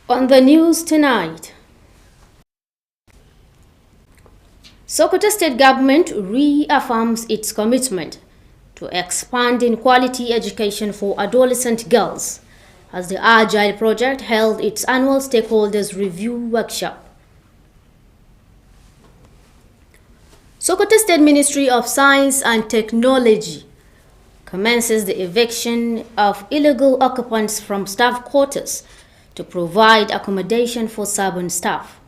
On the news tonight, Sokoto State Government reaffirms its commitment to expanding quality education for adolescent girls as the Agile project held its annual stakeholders review workshop. Sokoto State Ministry of Science and Technology commences the eviction of illegal occupants from staff quarters to provide accommodation for Sabon staff.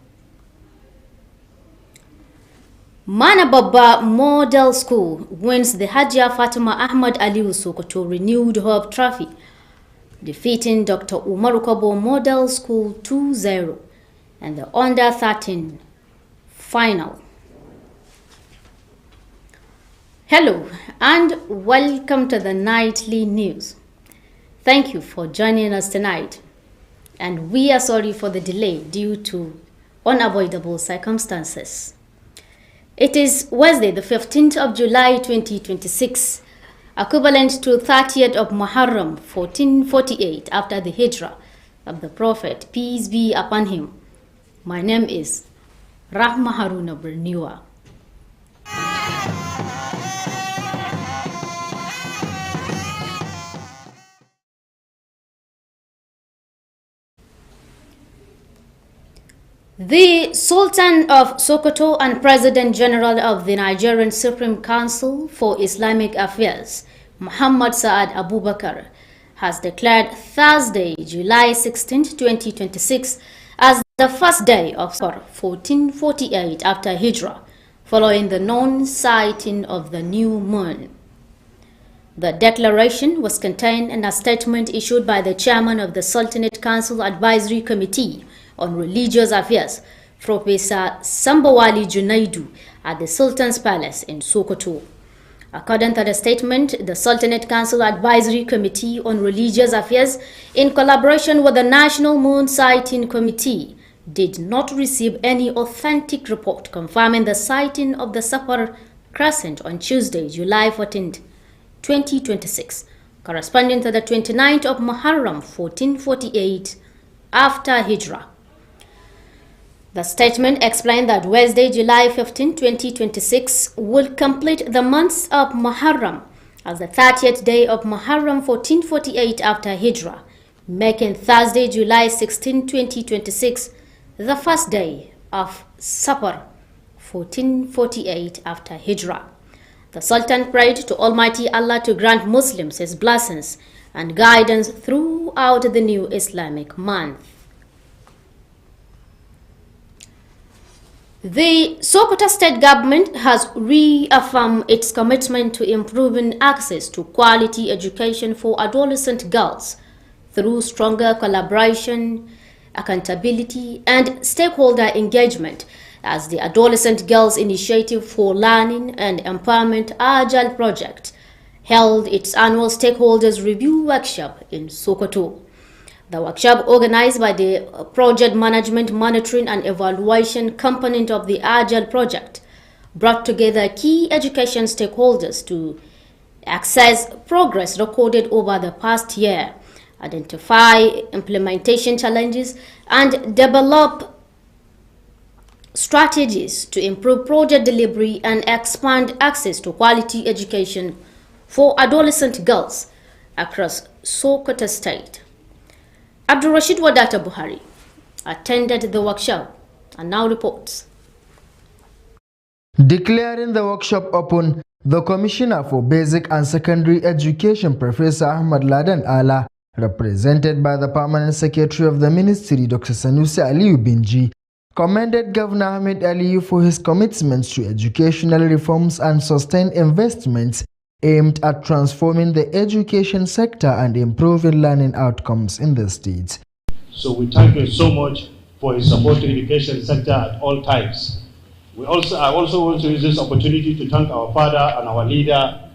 Manababa Model School wins the Hajia Fatima Ahmad Aliu Sokoto Renewed Hope Trophy, defeating Dr. Umaru Kobo Model School 2-0 and the Under 13 final. Hello and welcome to the nightly news. Thank you for joining us tonight, and we are sorry for the delay due to unavoidable circumstances. It is Wednesday, the 15th of July 2026, equivalent to 30th of Muharram 1448 after the Hijrah of the Prophet, peace be upon him. My name is Rahma Haruna Berniwa. The Sultan of Sokoto and President General of the Nigerian Supreme Council for Islamic Affairs, Muhammad Saad Abubakar, has declared Thursday, July 16, 2026, as the first day of Safar 1448 after Hijrah, following the non-sighting of the new moon. The declaration was contained in a statement issued by the chairman of the Sultanate Council Advisory Committee on Religious Affairs, Professor Sambawali Junaidu, at the Sultan's Palace in Sokoto. According to the statement, the Sultanate Council Advisory Committee on Religious Affairs, in collaboration with the National Moon Sighting Committee, did not receive any authentic report confirming the sighting of the Safar crescent on Tuesday, July 14, 2026, corresponding to the 29th of Muharram 1448 after Hijrah. The statement explained that Wednesday, July 15, 2026 will complete the month of Muharram as the 30th day of Muharram 1448 after Hijrah, making Thursday, July 16, 2026 the first day of Safar 1448 after Hijrah. The Sultan prayed to Almighty Allah to grant Muslims his blessings and guidance throughout the new Islamic month. The Sokoto State Government has reaffirmed its commitment to improving access to quality education for adolescent girls through stronger collaboration, accountability, and stakeholder engagement as the Adolescent Girls Initiative for Learning and Empowerment Agile project held its annual stakeholders review workshop in Sokoto. The workshop, organized by the Project Management, Monitoring and Evaluation component of the Agile project, brought together key education stakeholders to assess progress recorded over the past year, identify implementation challenges, and develop strategies to improve project delivery and expand access to quality education for adolescent girls across Sokoto State. Abdul Rashid Wadata Buhari attended the workshop and now reports. Declaring the workshop open, the Commissioner for Basic and Secondary Education, Professor Ahmad Ladan Ala, represented by the Permanent Secretary of the Ministry, Dr. Sanusi Aliyu Binji, commended Governor Ahmed Aliyu for his commitments to educational reforms and sustained investments aimed at transforming the education sector and improving learning outcomes in the state. So we thank him so much for his support to the education sector at all times. I also want to use this opportunity to thank our father and our leader,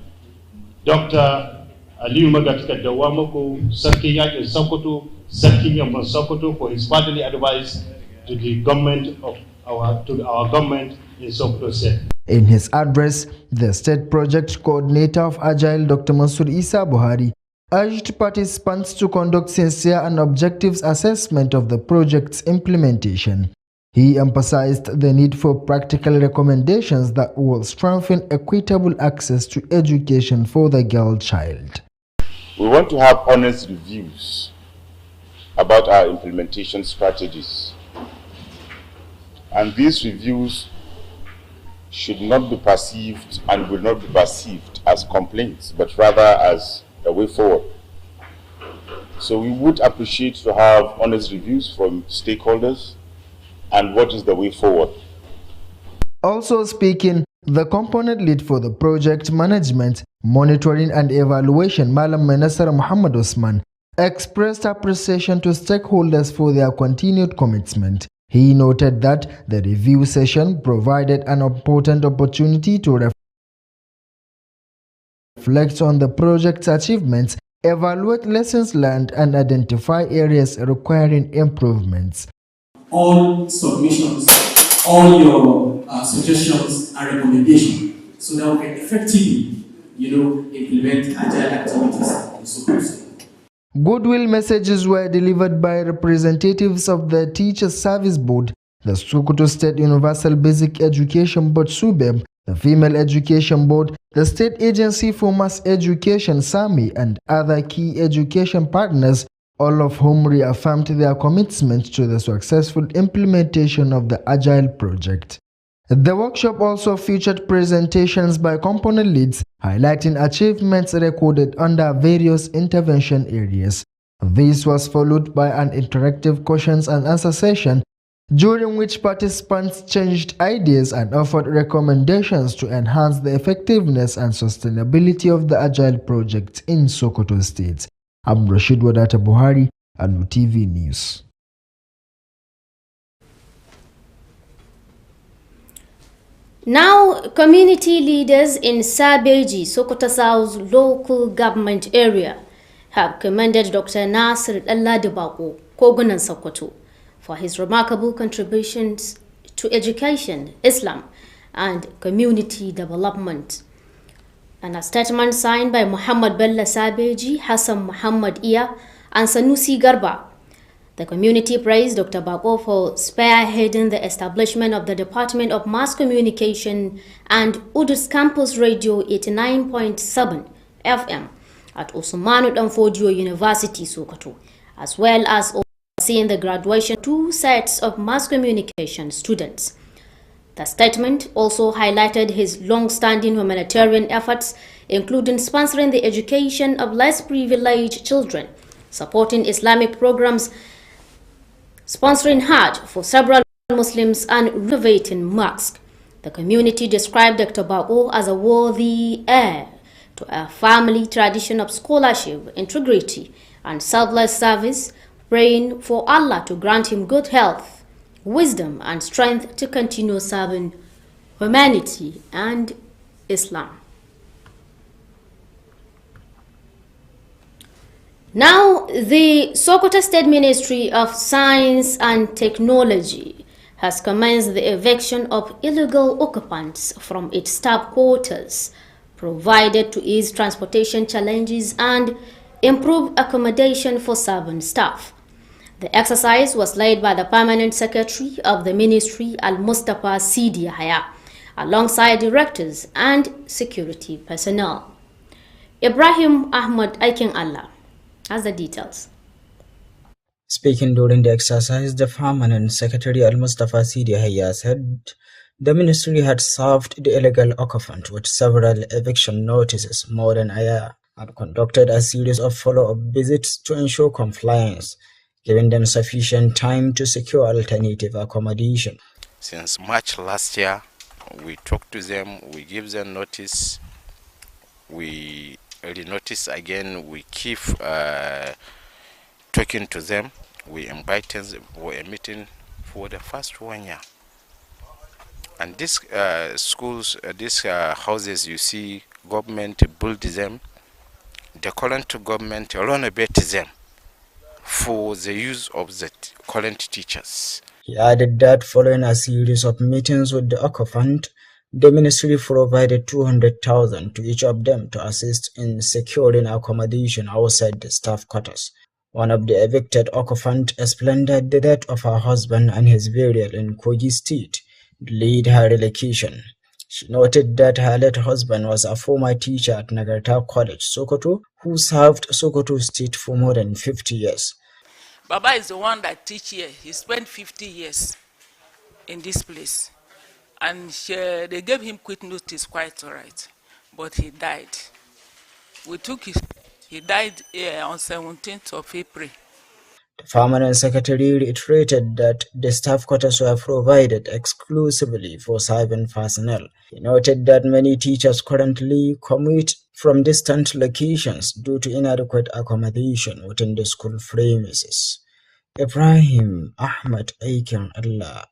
Dr. Aliyu Magatika Dawamoko, Sarki Yakin Sokoto, Sarki Yamman Sokoto, for his fatherly advice to the government of our government in Sokoto State. In his address, the State Project Coordinator of Agile, Dr. Mansur Isa Buhari, urged participants to conduct sincere and objective assessment of the project's implementation. He emphasized the need for practical recommendations that will strengthen equitable access to education for the girl child. We want to have honest reviews about our implementation strategies. And these reviews should not be perceived and will not be perceived as complaints, but rather as a way forward. So we would appreciate to have honest reviews from stakeholders and what is the way forward. Also speaking, the component lead for the project management, monitoring and evaluation, Malam Menasar Muhammad Osman, expressed appreciation to stakeholders for their continued commitment. He noted that the review session provided an important opportunity to reflect on the project's achievements, evaluate lessons learned, and identify areas requiring improvements. All submissions, all your suggestions and recommendations, so that we can effectively, implement agile activities in schools. Goodwill messages were delivered by representatives of the Teachers Service Board, the Sokoto State Universal Basic Education Board (SUBEB), the Female Education Board, the State Agency for Mass Education (SAMI), and other key education partners, all of whom reaffirmed their commitment to the successful implementation of the Agile project. The workshop also featured presentations by component leads highlighting achievements recorded under various intervention areas. This was followed by an interactive questions and answer session during which participants changed ideas and offered recommendations to enhance the effectiveness and sustainability of the Agile project in Sokoto State. I'm Rashid Wadata Buhari, Alu TV News. Now, community leaders in Sabeji, Sokoto South's local government area, have commended Dr. Nasir Alladibako, Kogunan Sokoto, for his remarkable contributions to education, Islam, and community development. And a statement signed by Muhammad Bella Sabeji, Hassan Muhammad Iya, and Sanusi Garba, the community praised Dr. Bako for spearheading the establishment of the Department of Mass Communication and Udus Campus Radio 89.7 FM at Usmanu Danfodio University, Sokoto, as well as overseeing the graduation of 2 sets of mass communication students. The statement also highlighted his long-standing humanitarian efforts, including sponsoring the education of less privileged children, supporting Islamic programs, sponsoring Hajj for several Muslims, and renovating mosques. The community described Dr. Bako as a worthy heir to a family tradition of scholarship, integrity, and selfless service, praying for Allah to grant him good health, wisdom, and strength to continue serving humanity and Islam. Now, the Sokoto State Ministry of Science and Technology has commenced the eviction of illegal occupants from its staff quarters, provided to ease transportation challenges and improve accommodation for servant staff. The exercise was led by the Permanent Secretary of the Ministry, Al-Mustafa Sidi Haya, alongside directors and security personnel. Ibrahim Ahmad Aiken Allah has the details. Speaking during the exercise, the Permanent Secretary Al-Mustafa Sidi Haya said the ministry had served the illegal occupant with several eviction notices more than a year and conducted a series of follow-up visits to ensure compliance, giving them sufficient time to secure alternative accommodation. Since March last year, we talk to them, we give them notice, we notice again, we keep talking to them, we invite them for a meeting for the first 1 year. And these schools, these houses you see, government build them, the current government renovate them for the use of the current teachers. He added that following a series of meetings with the occupant, The ministry provided 200,000 to each of them to assist in securing accommodation outside the staff quarters. One of the evicted occupants explained that the death of her husband and his burial in Kogi State delayed her relocation. She noted that her late husband was a former teacher at Nagarta College, Sokoto, who served Sokoto State for more than 50 years. Baba is the one that teach here. He spent 50 years in this place. And they gave him quit notice, quite all right. But he died. He died on 17th of April. The permanent secretary reiterated that the staff quarters were provided exclusively for serving personnel. He noted that many teachers currently commute from distant locations due to inadequate accommodation within the school premises. Ibrahim Ahmed Aiken Allah,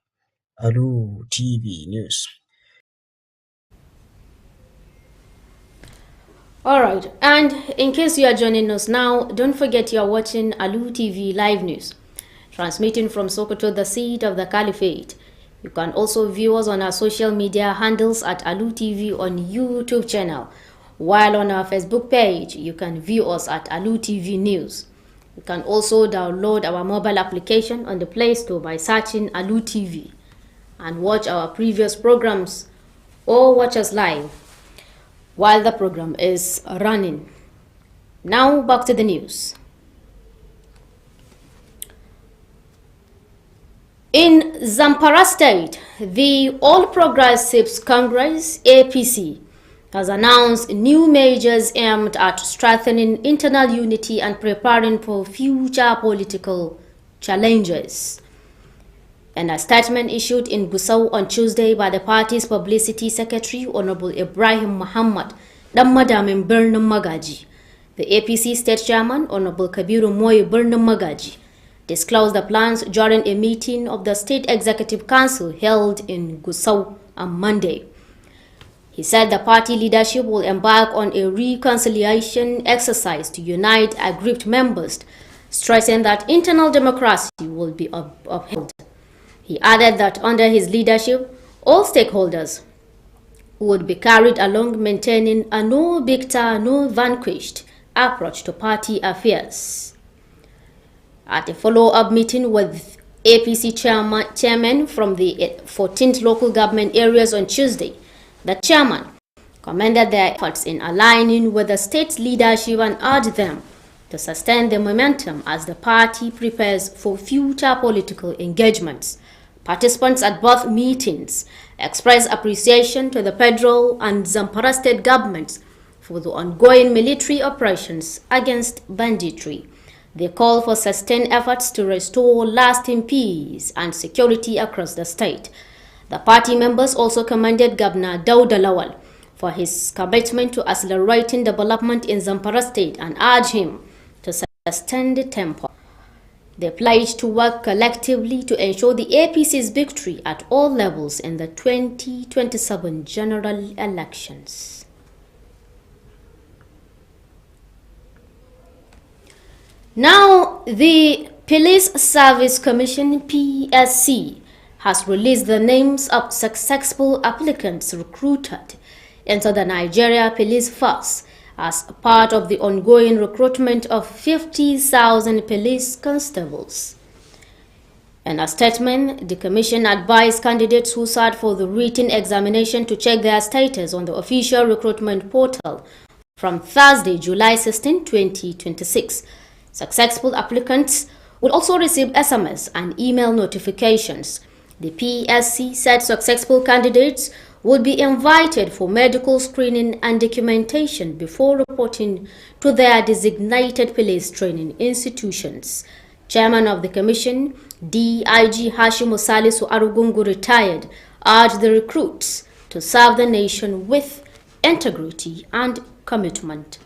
Alu TV News. Alright, and in case you are joining us now, don't forget you are watching Alu TV Live News, transmitting from Sokoto, the seat of the Caliphate. You can also view us on our social media handles at Alu TV on YouTube channel, while on our Facebook page, you can view us at Alu TV News. You can also download our mobile application on the Play Store by searching Alu TV and watch our previous programs or watch us live while the program is running. Now back to the news. In Zamfara State, the All Progressives Congress (APC) has announced new measures aimed at strengthening internal unity and preparing for future political challenges. In a statement issued in Gusau on Tuesday by the party's publicity secretary, Honorable Ibrahim Muhammad Madamin Birnin Magaji, the APC state chairman, Honorable Kabiru Moy Birnin Magaji, disclosed the plans during a meeting of the State Executive Council held in Gusau on Monday. He said the party leadership will embark on a reconciliation exercise to unite aggrieved members, stressing that internal democracy will be upheld. He added that under his leadership, all stakeholders would be carried along, maintaining a no victor, no vanquished approach to party affairs. At a follow-up meeting with APC chairmen from the 14th local government areas on Tuesday, the chairman commended their efforts in aligning with the state leadership and urged them to sustain the momentum as the party prepares for future political engagements. Participants at both meetings expressed appreciation to the federal and Zamfara state governments for the ongoing military operations against banditry. They call for sustained efforts to restore lasting peace and security across the state. The party members also commended Governor Dauda Lawal for his commitment to accelerating development in Zamfara state and urged him to sustain the tempo. They pledged to work collectively to ensure the APC's victory at all levels in the 2027 general elections. Now, the Police Service Commission (PSC) has released the names of successful applicants recruited into the Nigeria Police Force as part of the ongoing recruitment of 50,000 police constables. In a statement, the Commission advised candidates who sat for the written examination to check their status on the official recruitment portal from Thursday, July 16, 2026. Successful applicants will also receive SMS and email notifications. The PSC said successful candidates would be invited for medical screening and documentation before reporting to their designated police training institutions. Chairman of the Commission, DIG Hashim Salisu Arugungu, retired, urged the recruits to serve the nation with integrity and commitment.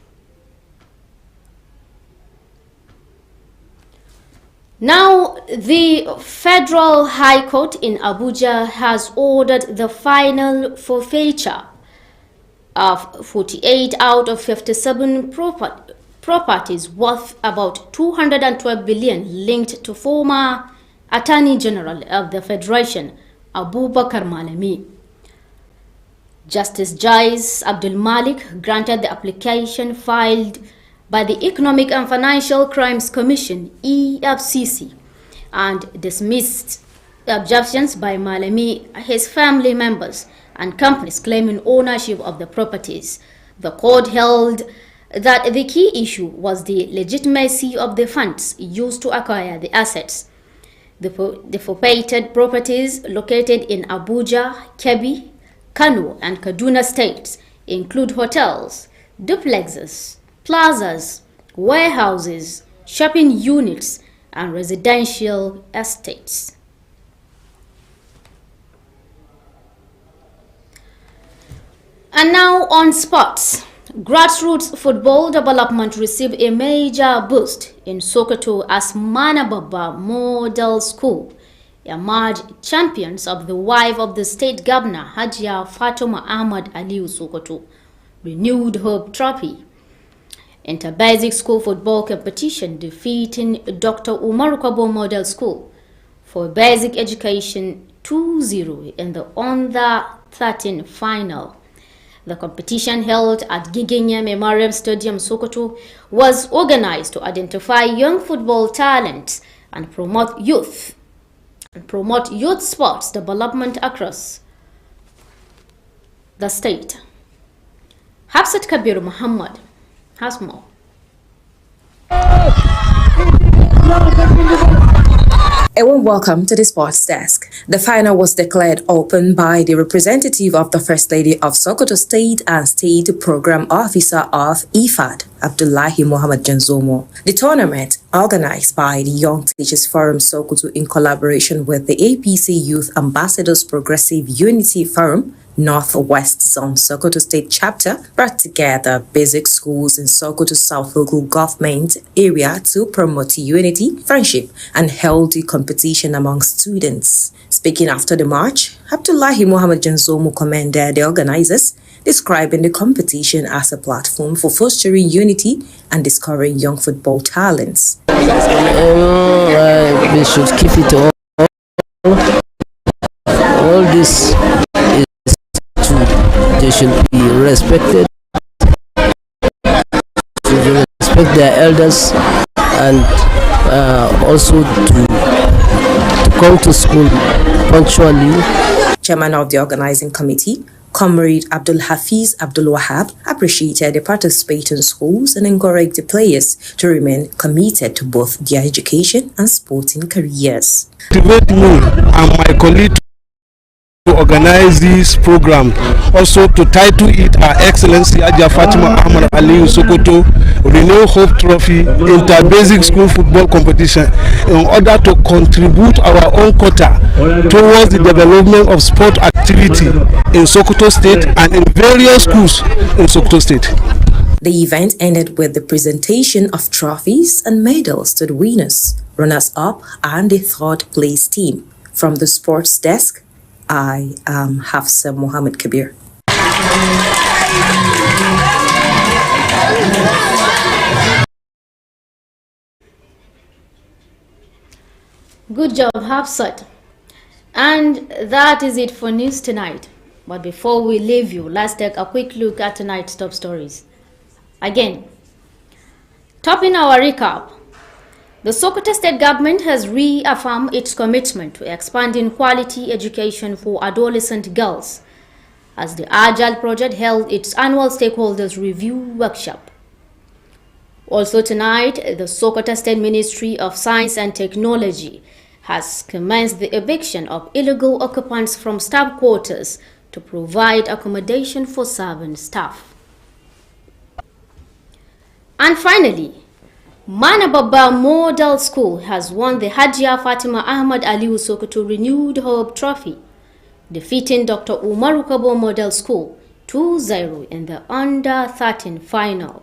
Now, the Federal High Court in Abuja has ordered the final forfeiture of 48 out of 57 properties worth about 212 billion linked to former Attorney General of the Federation, Abubakar Malami. Justice Jais Abdul Malik granted the application filed by the Economic and Financial Crimes Commission (EFCC) and dismissed objections by Malami, his family members, and companies claiming ownership of the properties. The court held that the key issue was the legitimacy of the funds used to acquire the assets. The forfeited properties located in Abuja, Kebbi, Kano, and Kaduna states include hotels, duplexes, plazas, warehouses, shopping units, and residential estates. And now on sports. Grassroots football development received a major boost in Sokoto as Manababa Model School emerged champions of the wife of the state governor Hajia Fatuma Ahmad Aliu Sokoto renewed Hope Trophy. Inter-basic school football competition defeating Dr. Umar Kwabo Model School for basic education 2-0 in the under 13 final. The competition held at Gigenya Memorial Stadium, Sokoto, was organized to identify young football talents and promote youth sports development across the state. Hafsat Kabir Muhammad has more. A warm welcome to the sports desk. The final was declared open by the representative of the First Lady of Sokoto State and State Program Officer of IFAD, Abdullahi Muhammad Janzomo. The tournament, organized by the Young Teachers Forum Sokoto in collaboration with the APC Youth Ambassadors Progressive Unity Forum, Northwest Zone Sokoto State Chapter, brought together basic schools in Sokoto South Local Government area to promote unity, friendship, and healthy competition among students. Speaking after the march, Abdullahi Muhammad Janzomu commended the organizers, describing the competition as a platform for fostering unity and discovering young football talents. We should keep it all this. They should be respected, should respect their elders, and also to come to school punctually. Chairman of the organizing committee, Comrade Abdul Hafiz Abdul Wahab, appreciated the participating schools and encouraged the players to remain committed to both their education and sporting careers. Motivate me and my colleague to organize this program, also to title it Her Excellency Hajia Fatima Ahmad Aliyu Sokoto Renew Hope Trophy Inter-Basic School Football Competition, in order to contribute our own quota towards the development of sport activity in Sokoto State and in various schools in Sokoto State. The event ended with the presentation of trophies and medals to the winners, runners-up, and the third place team. From the sports desk, I am Hafsa Muhammad Kabir. Good job, Hafsat. And that is it for news tonight. But before we leave you, let's take a quick look at tonight's top stories. Again, topping our recap, the Sokoto State government has reaffirmed its commitment to expanding quality education for adolescent girls as the Agile project held its annual stakeholders review workshop. Also tonight, the Sokoto State Ministry of Science and Technology has commenced the eviction of illegal occupants from staff quarters to provide accommodation for serving staff. And finally, Manababa Model School has won the Hajia Fatima Ahmad Aliu Sokoto Renewed Hope Trophy, defeating Dr. Umar Kwabo Model School 2-0 in the under 13 final.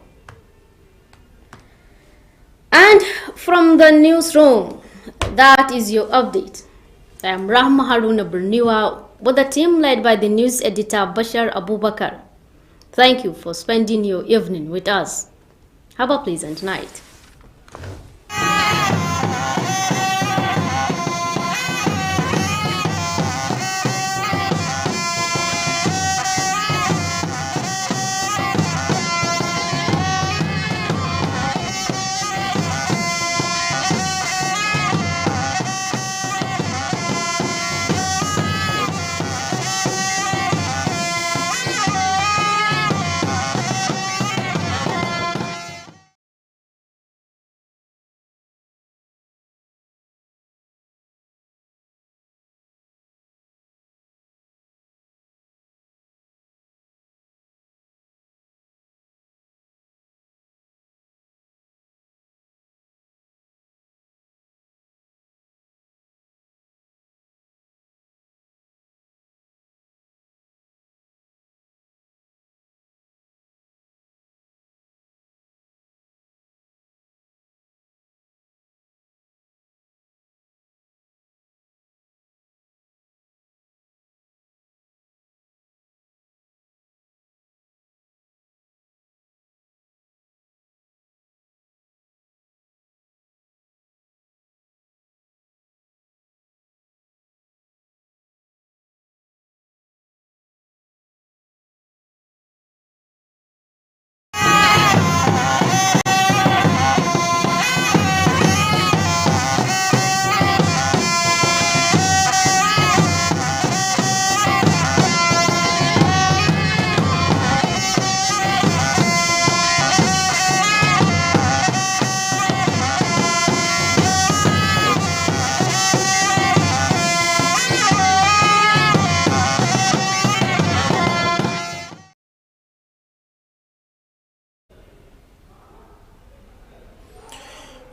And from the newsroom, that is your update. I am Rahma Haruna Berniwa with a team led by the news editor Bashar Abubakar. Thank you for spending your evening with us. Have a pleasant night.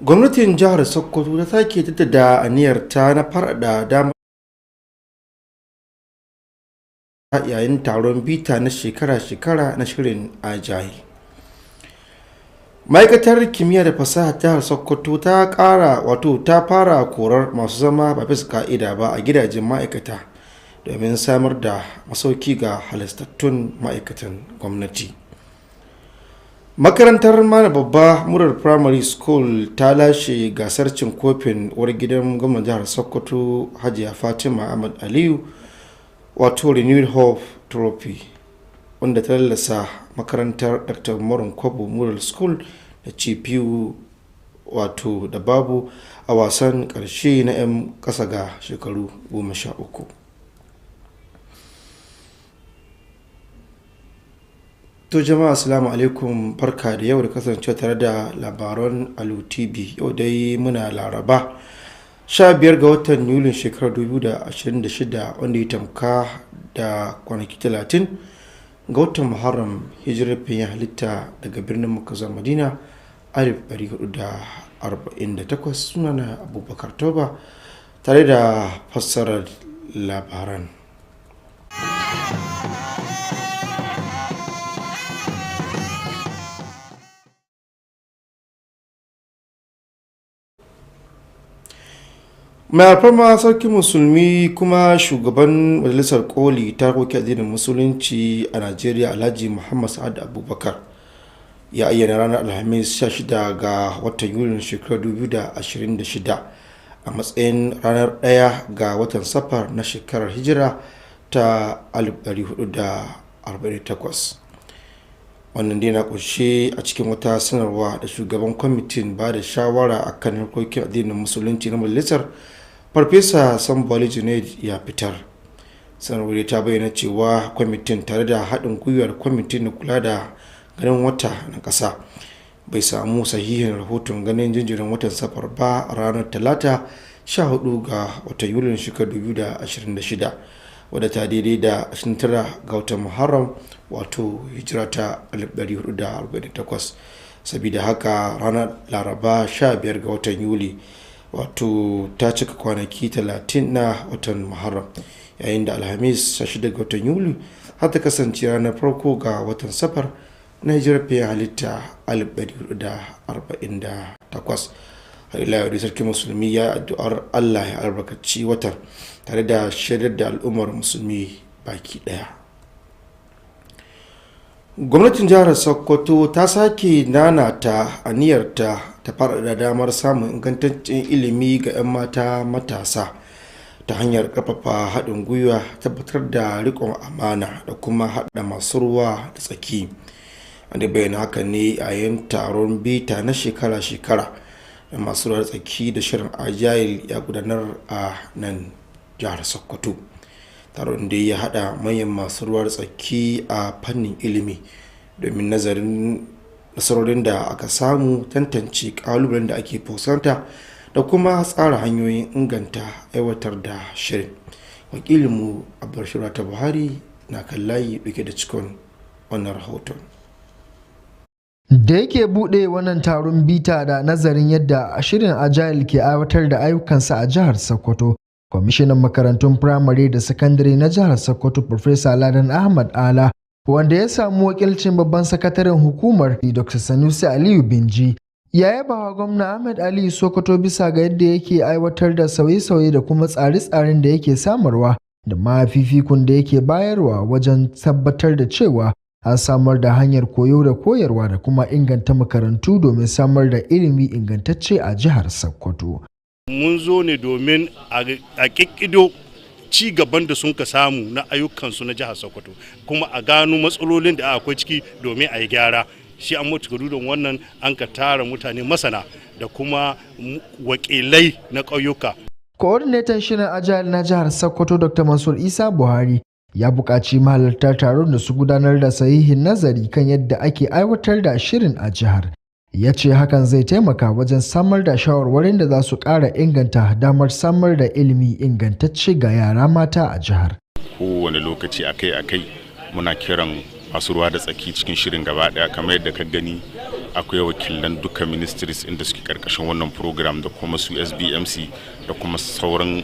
Gwamnatin jihar Sokoto ta sake jaddada aniyarta na farada damar yayin taron bita na shekara-shekara na shirin ajayi. Ma'aikatar kimiyya da fasaha jihar Sokoto ta fara korar masu zama ba bisa ka'ida ba a gidajen ma'aikata domin samar da masauki ga halastattun ma'aikatan gwamnati. Makarantar mana babba murar primary school ta lashe gasar cin kofin uwar gidan gwamnan jihar Sokoto Hajiya Fatima Ahmad Aliyu Renewed Hope Trophy, wanda ta lallasa makarantar Dr. Morin Kwabo Mural School da ci biyu da babu a wasan ƙarshe na 'yan ƙasa ga shekaru 13. To jama'a assalamu alaikum, barka da yau da kasancewa tare da labaran Alu TV. Yau dai muna Laraba 15 ga watan Yulin shekarar 2026 wanda ya tamka da kwanaki 30 ga watan Muharram hijirar fiye halitta daga birnin Makka zuwa Madina 1448. Sunana Abubakar Toba tare da fassarar labaran. Mai alfarma sarkin musulmi kuma shugaban majalisar koli ta roƙi addinin musulunci a Najeriya Alhaji Muhammad Sa'ad Abubakar ya ayyana ranar Alhamis 16 ga watan Yulin shekarar 2026 a matsayin ranar 1 ga watan Safar na shekarar hijira ta 1448. Wannan dai na kunshe a cikin wata sanarwa da shugaban kwamitin ba da shawara akan harkokin addinin musulunci na majalisar Farfesa Sambali Junaid ya fitar. Sanarwar ta bayyana cewa kwamitin tare da haɗin gwiwar kwamitin na kula da ganin wata na ƙasa bai samu sahihin rahoton ganin jinjirin watan Safar ba a ranar Talata 14 ga watan Yulin shekarar 2026 wadda ta daidai da 29 ga watan Muharram hijira ta 1448. Sabida haka ranar Laraba 15 ga watan Yuli ta cika kwanaki 30 na watan Muharram, yayin da Alhamis 16 ga watan Yuli har ta kasance ranar farko ga watan Safar na hijirar fiye halitta 1448. Har ila yau sarki musulmi ya addu'ar Allah ya albarkaci watan tare da shaidar da al'ummar musulmi baki daya. Gwamnatin jihar Sokoto ta sake nanata aniyarta ta fara damar samun ingantaccen ilimi ga 'yan mata matasa ta hanyar kafafa haɗin gwiwa, tabbatar da riƙon amana da kuma haɗa masu ruwa da tsaki. Wanda bayan haka ne a yin taron bita na shekara-shekara da masu ruwa da tsaki da shirin agile ya gudanar a nan jihar Sokoto. Taron da ya haɗa manyan masu ruwa da tsaki a fannin ilimi domin nazarin nasarorin da aka samu, tantance kalubalen da ake fuskanta da kuma tsara hanyoyin inganta aiwatar da shirin. Wakilinmu Abdulrashid ta Buhari na kan layi dauke da cikon wannan rahoton. Da yake buɗe wannan taron bita da nazarin yadda shirin agile ke aiwatar da ayyukansa a jihar Sokoto, kwamishinan makarantun firamare da sakandare na jihar Sokoto Profesa Ladan Ahmad Ala, wanda ya samu wakilcin babban sakataren hukumar Dr. Sanusi Aliyu Binji, ya yaba wa gwamna Ahmed Aliyu Sokoto bisa ga yadda yake aiwatar da sauye-sauye da kuma tsare-tsaren da yake samarwa da ma fifikun da yake bayarwa wajen tabbatar da cewa an samar da hanyar koyo da koyarwa da kuma inganta makarantu domin samar da ilimi ingantacce a jihar Sokoto. Mun zo ne domin a ƙiƙido ci gaban da sun ka samu na ayyukansu na jihar Sokoto, kuma a gano matsalolin da akwai ciki domin a yi gyara. Shi an mutu don wannan an ka tara mutane masana da kuma wakilai na ƙauyuka. Coordinator shirin agile na jihar Sokoto Dr. Mansur Isa Buhari ya buƙaci mahalarta taron da su gudanar da sahihin nazari kan yadda ake aiwatar da shirin a jihar. Ya ce hakan zai taimaka wajen samar da shawarwarin da za su ƙara inganta damar samar da ilimi ingantacce ga yara mata a jihar. Kowane lokaci akai-akai muna kiran masu ruwa da tsaki cikin shirin gaba daya, kamar yadda ka gani akwai wakilan duka ministries inda suke karkashin wannan program da kuma su SBMC da kuma sauran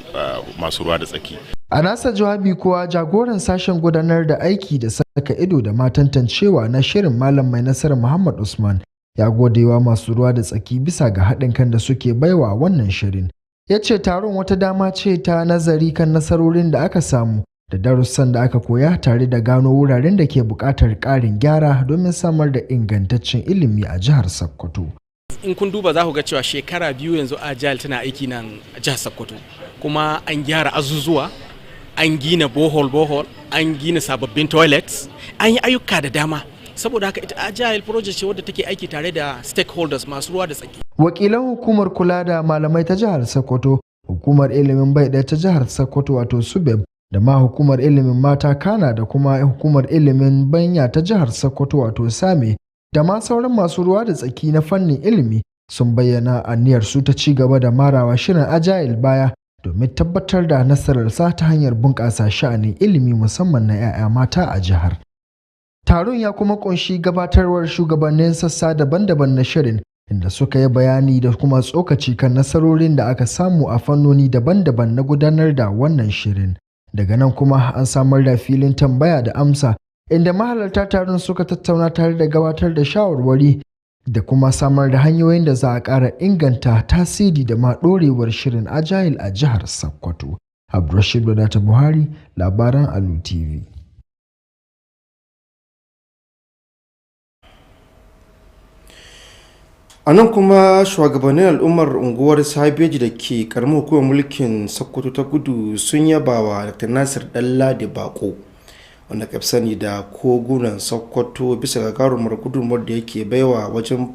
masu ruwa da tsaki. A nasa jawabi kuwa jagoran sashen gudanar da aiki da saka ido da ma tantancewa na shirin Malam Mai Nasara Muhammad Usman ya godewa masu ruwa da tsaki bisa ga haɗin kan da suke baiwa wannan shirin. Ya ce taron wata dama ce ta nazari kan nasarorin da aka samu da darussan da aka koya tare da gano wuraren da ke buƙatar ƙarin gyara domin samar da ingantaccen ilimi a jihar Sokoto. In kun duba za ku ga cewa shekara 2 yanzu Agile tana aiki nan a jihar Sokoto, kuma an gyara azuzuwa, an gina bohol, an gina sababbin toilets, an yi ayyuka da dama. Saboda haka ita Agile project ce wadda take aiki tare da stakeholders masu ruwa da tsaki. Wakilan hukumar kula da malamai ta jihar Sokoto, hukumar ilimin bai ɗaya ta jihar Sokoto wato SUBEB, da ma hukumar ilimin mata Kana da kuma hukumar ilimin banya ta jihar Sokoto wato SAME, da ma sauran masu ruwa da tsaki na fannin ilimi sun bayyana aniyar su ta ci gaba da marawa shirin Agile baya domin tabbatar da nasararsa ta hanyar bunƙasa sha'anin ilimi musamman na 'ya'ya mata a jihar. Taron ya kuma ƙunshi gabatarwar shugabannin sassa daban-daban na shirin inda suka yi bayani da kuma tsokaci kan nasarorin da aka samu a fannoni daban-daban na gudanar da wannan shirin. Daga nan kuma an samar da filin tambaya da amsa inda mahalarta taron suka tattauna tare da gabatar da shawarwari da kuma samar da hanyoyin da za a ƙara inganta tasiri da ma ɗorewar shirin Agile a jihar Sokoto. Abdulrashid Wadata Buhari, labaran Alu TV. A nan kuma shugabannin al'ummar unguwar Sabeji da ke karamar hukumar mulkin Sokoto ta Kudu sun yaba wa Dr. Nasir Ɗanladi Bako, wanda ka sani da kogunan Sokoto bisa gagarumar gudunmuwar da yake baiwa wajen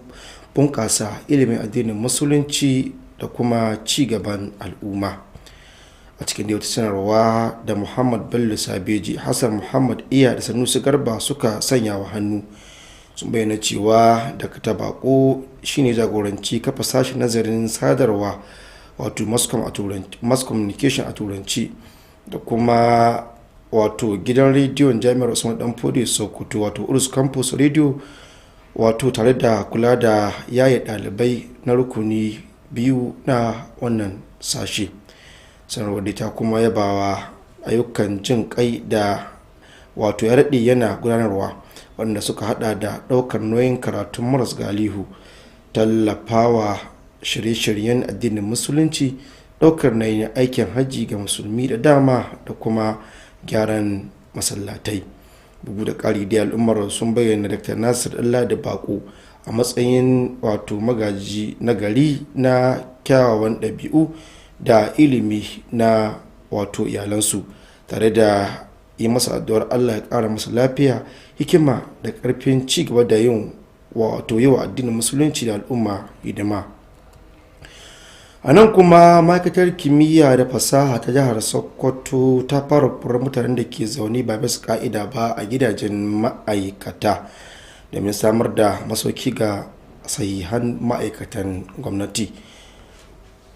bunƙasa ilimin addinin musulunci da kuma ci gaban al'umma. A cikin da wata sanarwa da Muhammad Bello Sabeji, Hassan Muhammad Iya da Sanusi Garba suka sanya wa hannu, sun bayyana cewa Dr. Bako shine jagoranci kafa sashen nazarin sadarwa wato mass communication a turanci da kuma wato gidan rediyon jami'ar Usman Danfodiyo Sokoto wato Urus Campus Radio, wato tare da kula da yaye ɗalibai na rukuni 2 na wannan sashe. Sanarwar da ta kuma yabawa ayyukan jin kai da wato ya daɗe yana gudanarwa, wanda suka hada da ɗaukar nauyin karatun maras galihu, tallafawa shirye-shiryen addinin musulunci, ɗaukar nauyin aikin hajji ga musulmi da dama da kuma gyaran masallatai. Bugu da ƙari da al'ummar sun bayyana Dr. Nasir Ɗanladi Bako a matsayin wato magaji na gari na kyawawan ɗabi'u da ilimi na wato iyalansu, tare da yi masa addu'ar Allah ya ƙara masa lafiya, hikima da ƙarfin ci gaba da yin wato yawa addinin musulunci da al'umma hidima. A nan kuma ma'aikatar kimiyya da fasaha ta jihar Sokoto ta fara kurar mutanen da ke zaune ba bisa ka'ida ba a gidajen ma'aikata domin samar da masauki ga sahihan ma'aikatan gwamnati.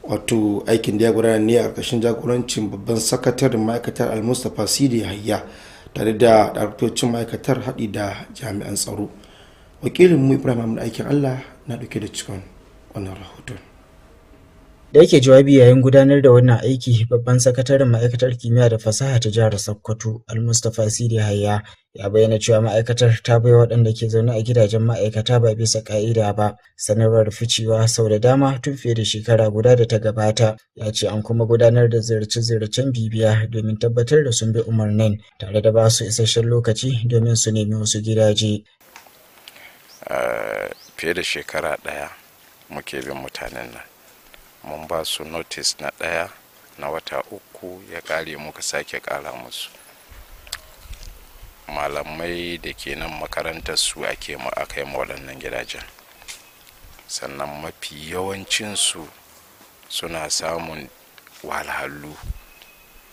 Wato aikin da ya gudana ne a ƙarƙashin jagorancin babban sakataren ma'aikatar Al-Mustapha Sidi Hayya tare da ɗarfocin ma'aikatar haɗi da jami'an tsaro. Wakilin mu Ibrahim aikin Allah na ɗauke da cikin wannan rahoton. Da yake jawabi yayin gudanar da wannan aiki, babban sakataren ma'aikatar kimiyya da fasaha ta jihar Sokoto Al-Mustapha Sidi Hayya ya bayyana cewa ma'aikatar ta bai waɗanda ke zaune a gidajen ma'aikata ba bisa ƙa'ida ba sanarwar ficewa sau da dama tun fiye da shekara guda da ta gabata. Ya ce an kuma gudanar da ziyarce-ziyarcen bibiya domin tabbatar da sun bi umarnin tare da ba su isasshen lokaci domin su nemi wasu gidaje. Fiye da shekara ɗaya muke bin mutanen nan. Mun ba su notice na ɗaya na wata 3 ya ƙare, muka sake ƙara musu. Malamai da ke nan makarantar su aka yi waɗannan gidajen, sannan mafi yawancinsu suna samun wahalhalu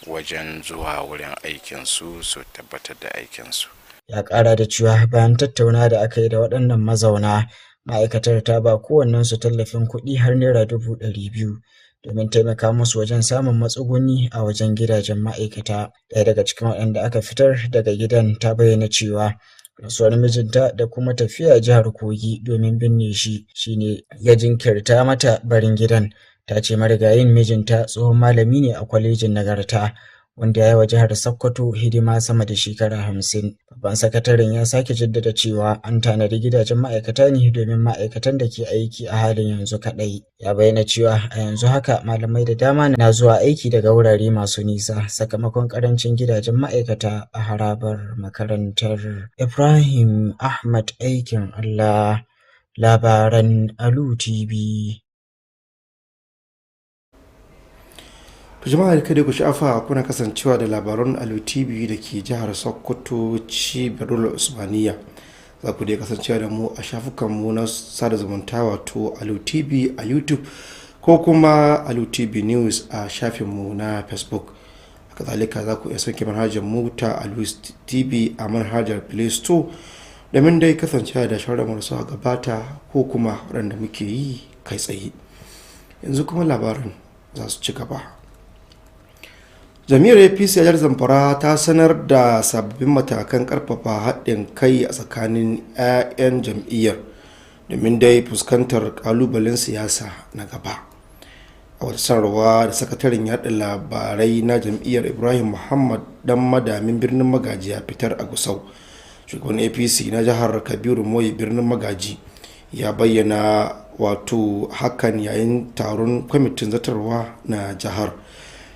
wajen zuwa wurin aikinsu su tabbatar da aikinsu. Ya ƙara da cewa bayan tattauna da aka yi da waɗannan mazauna, ma'aikatar ta ba kowannensu tallafin kuɗi har naira 200,000 domin taimaka musu wajen samun matsuguni a wajen gidajen ma'aikata. Ɗaya daga cikin waɗanda aka fitar daga gidan ta bayyana cewa rasuwar mijinta da kuma tafiya jihar Kogi domin binne shi shine ya jinkirta mata barin gidan. Ta ce marigayin mijinta tsohon malami ne a kwalejin nagarta wanda ya yi wa jihar Sokoto hidima sama da shekara 50. Babban sakataren ya sake jaddada cewa an tanadi gidajen ma'aikata ne domin ma'aikatan da ke aiki a halin yanzu kaɗai. Ya bayyana cewa a yanzu haka malamai da dama na zuwa aiki daga wurare masu nisa sakamakon karancin gidajen ma'aikata a harabar makarantar. Ibrahim Ahmad Aikin Allah, labaran Alu TV. To jama'a kada ku sha'afa kuna kasancewa da labaran Alu TV da ke jihar Sokoto cibiyar Usmaniya. Za ku dai kasancewa da mu a shafukanmu na sada zumunta wato Alu TV a YouTube ko kuma Alu TV News a shafinmu na Facebook. Haka zalika za ku iya sauke manhajar mu ta Alu TV a manhajar Play Store domin dai kasancewa da shawarar masu gabata ko kuma waɗanda muke yi kai tsaye. Yanzu kuma labarin za su ci gaba. Jami'ar APC a jihar Zamfara ta sanar da sabbin matakan karfafa haɗin kai a tsakanin 'ya'yan jam'iyyar domin dai fuskantar kalubalen siyasa na gaba. A wata sanarwa da sakataren yaɗa labarai na jam'iyyar Ibrahim Muhammad dan madamin birnin Magaji ya fitar a Gusau, shugaban APC na jihar Kabiru Moyi birnin Magaji ya bayyana wato hakan yayin taron kwamitin zartarwa na jihar.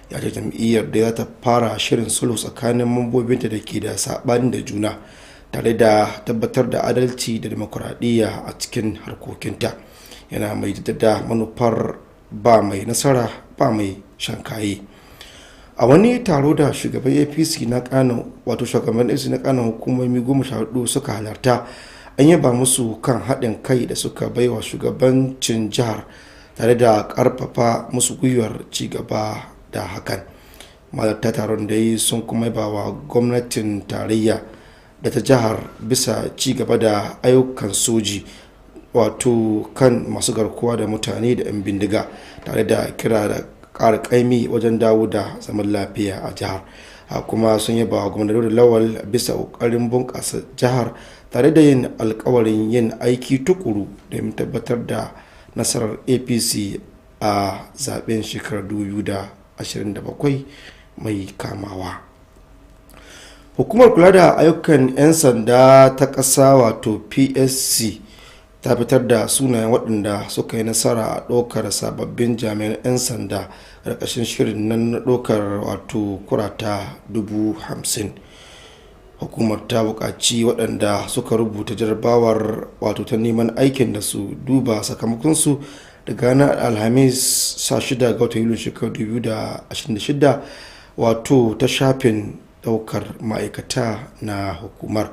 Ya ce jam'iyyar da za ta fara shirin sulhu tsakanin mambobinta da ke da saɓani da juna tare da tabbatar da adalci da demokuraɗiyya a cikin harkokinta. Yana mai jaddada manufar ba mai nasara ba mai shankaye. A wani taro da shugaban APC na kanan wato shugaban APC na kanan hukumomi 14 suka halarta, an yaba musu kan haɗin kai da suka baiwa shugabancin jihar tare da ƙarfafa musu gwiwar cigaba da hakan. Malarta taron da yi sun kuma ba wa gwamnatin tarayya da ta jihar bisa ci gaba da ayyukan soji wato kan masu garkuwa da mutane da 'yan bindiga tare da kira da ƙara ƙaimi wajen dawo da zaman lafiya a jihar. Kuma sun yaba wa gwamnati da lawal bisa ƙoƙarin bunƙasa jihar tare da yin alkawarin yin aiki tukuru domin tabbatar da nasarar APC a zaben shekarar 2027 mai kamawa. Hukumar kula da ayyukan 'yan sanda ta ƙasa wato PSC ta fitar da sunayen waɗanda suka yi nasara a ɗaukar sababbin jami'an 'yan sanda ƙarƙashin shirin nan na ɗaukar wato kurata 50,000. Hukumar ta buƙaci waɗanda suka rubuta jarabawar wato ta neman aikin da su duba sakamakonsu daga ranar Alhamis 16 ga watan Yulin shekarar 2026 wato ta shafin ɗaukar ma'aikata na hukumar.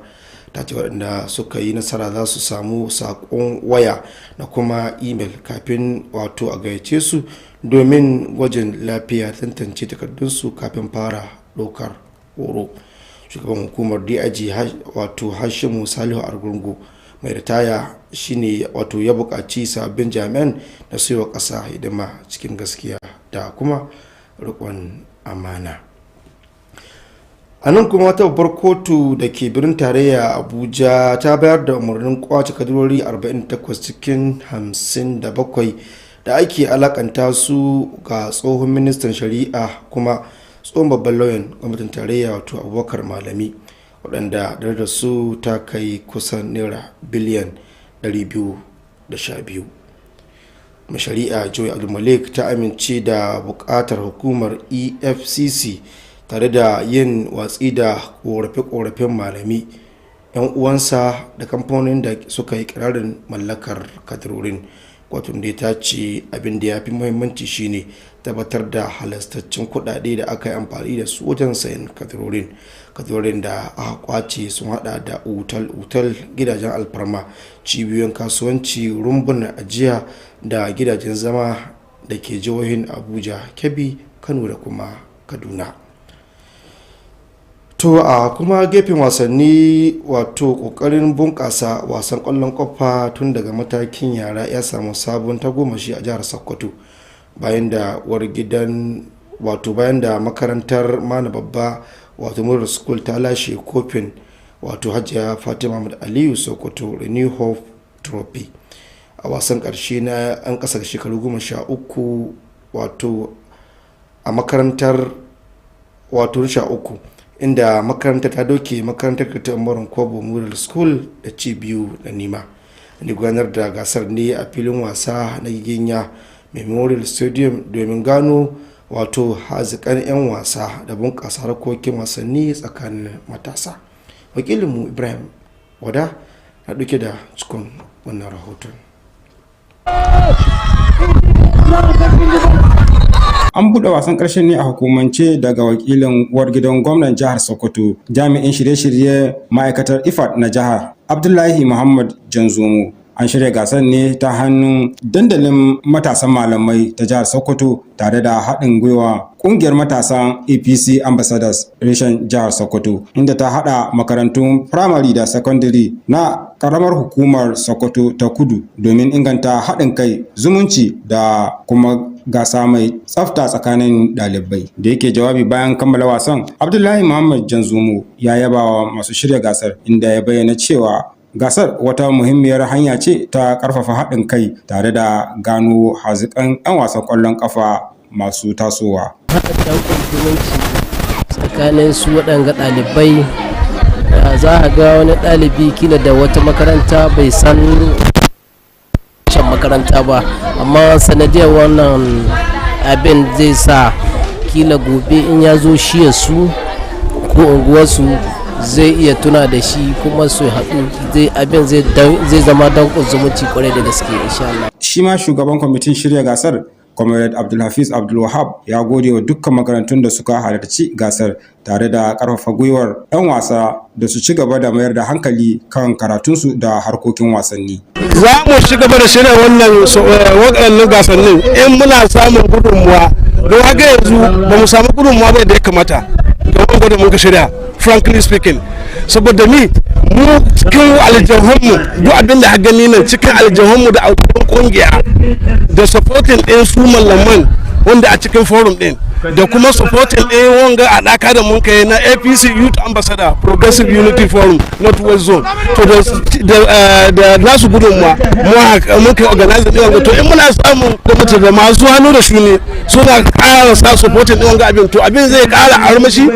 Ta ce waɗanda suka yi nasara za su samu saƙon waya da kuma imel kafin wato a gayyace su domin gwajin lafiya tantance takardunsu kafin fara ɗaukar horo. Shugaban hukumar DIG wato Hashimu Salihu Argungu mai ritaya shine wato ya buƙaci sabbin jami'an da su yi wa ƙasa hidima cikin gaskiya da kuma riƙon amana. A nan kuma wata babbar kotu da ke birnin tarayya Abuja ta bayar da umarnin kwace kadarori 48 cikin 57 da ake alakanta su ga tsohon ministan shari'a kuma tsohon babban lauyan gwamnatin tarayya wato Abubakar Malami, waɗanda da su ta kai kusan naira biliyan 212. Mai shari'a Joy Abdulmalik ta amince da buƙatar hukumar EFCC tare da yin watsi da korafe-korafen Malami, 'yan uwansa da kamfanonin da suka yi kirarin mallakar kadarorin. Kotun da ta ce abin da ya fi muhimmanci shine tabbatar da halastaccen kuɗaɗe da aka yi amfani da su wajen sayan kadarorin da aka kwace sun hada da otal, gidajen alfarma, cibiyoyin kasuwanci, rumbunan ajiya da gidajen zama da ke jihohin Abuja, Kebbi, Kano da kuma Kaduna. To a kuma gefen wasanni wato kokarin bunƙasa wasan ƙwallon ƙafa tun daga matakin yara ya samu sabon tagomashi a jihar Sokoto bayan da makarantar Mana Babba wato Murar School ta lashe kofin wato Hajiya Fatima Ahmad Aliyu Sokoto Renew Hope Trophy a wasan ƙarshe na 'yan ƙasa da shekaru 13 wato a makarantar wato 13 inda makarantar ta doke makarantar ta Umarin Kwabo Model School da ci biyu da nima. Ni gudanar da gasar ne a filin wasa na Giginya Memorial Stadium domin gano wato hazikan 'yan wasa da bunƙasa harkokin wasanni tsakanin matasa. Wakilinmu Ibrahim Wada na ɗauke da cikin wannan rahoton. An buɗe wasan ƙarshen ne a hukumance daga wakilin uwar gidan gwamnan jihar Sokoto, jami'in shirye-shirye ma'aikatar IFAD na jihar Abdullahi Muhammad Janzumu. An shirya gasar ne ta hannun dandalin matasan malamai ta jihar Sokoto tare da haɗin gwiwa ƙungiyar matasan APC Ambassadors reshen jihar Sokoto, inda ta haɗa makarantun firamare da sakandare na ƙaramar hukumar Sokoto ta Kudu domin inganta haɗin kai, zumunci da kuma gasa mai tsafta tsakanin ɗalibai. Da yake jawabi bayan kammala wasan, Abdullahi Muhammad Janzumu ya yaba wa masu shirya gasar, inda ya bayyana cewa gasar wata muhimmiyar hanya ce ta ƙarfafa haɗin kai tare da gano haziƙan 'yan wasan ƙwallon ƙafa masu tasowa. Tsakanin su waɗanga ɗalibai za a ga wani ɗalibi kila da wata makaranta bai san can makaranta ba, amma sanadiyar wannan abin zai sa kila gobe in ya zo shi su ko unguwarsu zai iya tuna da shi kuma su haɗu abin zai zama danƙon zumunci kwarai da gaske insha Allah. Shi ma shugaban kwamitin shirya gasar Comrade Abdulhafiz Abdulwahab ya gode wa dukkan makarantun da suka halarci gasar tare da ƙarfafa gwiwar 'yan wasa da su ci gaba da mayar da hankali kan karatunsu da harkokin wasanni. Za mu ci gaba da shirya waɗannan gasannin in muna samun gudunmuwa, don haka yanzu ba mu samu gudunmuwa ba da ya kamata da wani gwada muka shirya, frankly speaking, saboda mu cikin aljihunmu duk abin da gani nan cikin aljihunmu da aljihun kungiya da supporting ɗin su malaman wanda a cikin forum ɗin da kuma supporting ɗin wanga a ɗaka da mun kai na APC Youth Ambassador Progressive Unity Forum Northwest Zone, to da nasu gudunmuwa mun kai organize ɗin wanga, to in muna samun gwamnati da masu hannu da shuni suna ƙara sa supporting ɗin wanga abin, to abin zai ƙara armashi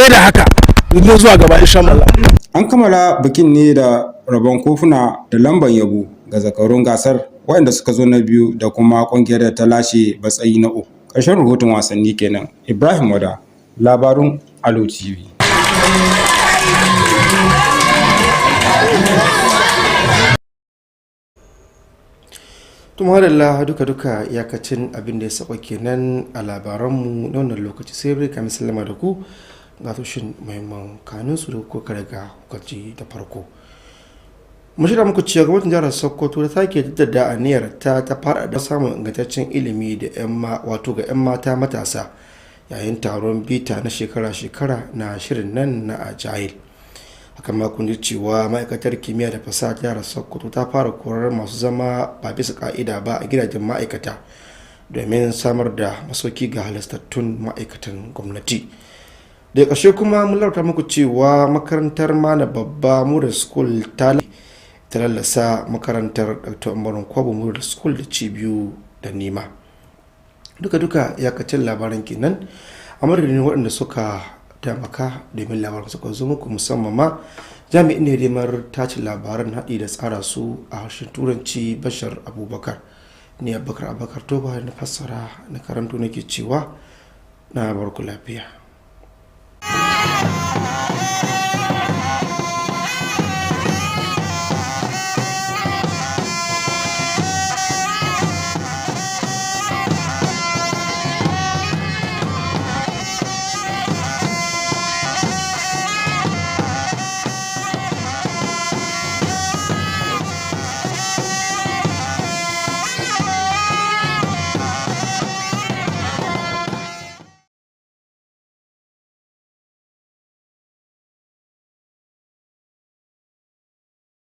da haka mu zuwa gaba insha Allah. An kammala bikin ne da rabon kofuna da lamban yabo ga zakarun gasar waɗanda suka zo na biyu da kuma ƙungiyar da ta lashe matsayi na uku. Ƙarshen rahoton wasanni kenan. Ibrahim Wada, labarun Alu TV. Tumarilla duka iyakacin abin da ya saba kenan a labaranmu na wannan lokaci, sai bai kami sallama da ku ga tushen muhimman kanunsu da kuka riga kwaci da farko. Mun shirya muku cewa gwamnatin jihar Sokoto da take jaddada aniyar ta fara da samun ingantaccen ilimi da ga 'yan mata matasa yayin taron bita na shekara-shekara na shirin nan na Agile. Hakan ma kun ji cewa ma'aikatar kimiyya da fasaha ta jihar Sokoto ta fara korar masu zama ba bisa ka'ida ba a gidajen ma'aikata domin samar da masauki ga halastattun ma'aikatan gwamnati. Da ƙarshe kuma mun lauta muku cewa makarantar mana babba Model School ta lallasa makarantar Dr. Umarin Kwabo Model School da ci biyu da nima. Duka iyakacin labaran kenan a madadin waɗanda suka taimaka domin labaran suka zo muku, musamman ma jami'in hidimar tace labaran haɗi da tsara su a harshen turanci Bashar Abubakar. Ni Abubakar Toba na fassara na karanto nake cewa na barku lafiya.